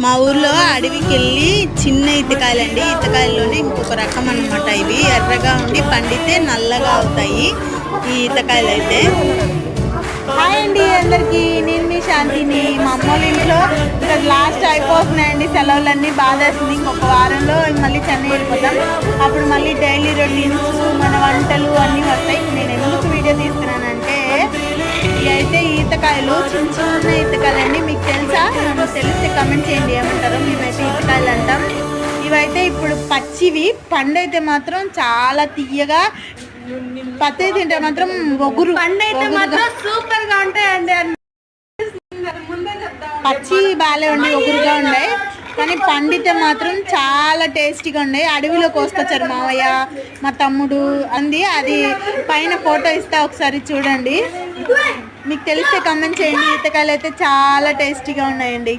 మా ఊర్లో అడవికి వెళ్ళి చిన్న ఈతకాయలండి. ఈతకాయల్లోనే ఇంకొక రకం అన్నమాట. ఇవి ఎర్రగా ఉండి పండితే నల్లగా అవుతాయి ఈ ఈతకాయలు అయితే. హాయ్ అండి అందరికి, నేను మీ శాంతిని. మా అమ్మోళ్ళ ఇంట్లో ఇక్కడ లాస్ట్ అయిపోతున్నాయండి సెలవులన్నీ. బాధ వేస్తుంది. ఇంకొక వారంలో మళ్ళీ చెన్నై వెళ్ళిపోతాం. అప్పుడు మళ్ళీ డైలీ రొటీన్స్, మన వంటలు అన్నీ వస్తాయి. నేను ఎందుకు వీడియో తీస్తున్నానంటే, ఇవైతే ఈతకాయలు చిన్న చిన్న ఈతకాయలు అండి. మీకు తెలుసా? తెలిస్తే కమెంట్ చేయండి ఏమంటారో. మేమైతే ఈతకాయలు అంటాం. ఇవైతే ఇప్పుడు పచ్చివి, పండు అయితే మాత్రం చాలా తీయగా, పత్తి తింటే మాత్రం ఒగురు, పండు అయితే మాత్రం సూపర్ గా ఉంటాయండి. పచ్చి బాలే ఉండి ఒగురుగా ఉన్నాయి, కానీ పండితే మాత్రం చాలా టేస్టీగా ఉన్నాయి. అడవిలో కోసుకొచ్చారు మావయ్య, మా తమ్ముడు అంది. అది పైన ఫోటో ఇస్తా, ఒకసారి చూడండి. మీకు తెలిస్తే కమెంట్ చేయండి. ఈతకాయలు అయితే చాలా టేస్టీగా ఉన్నాయండి.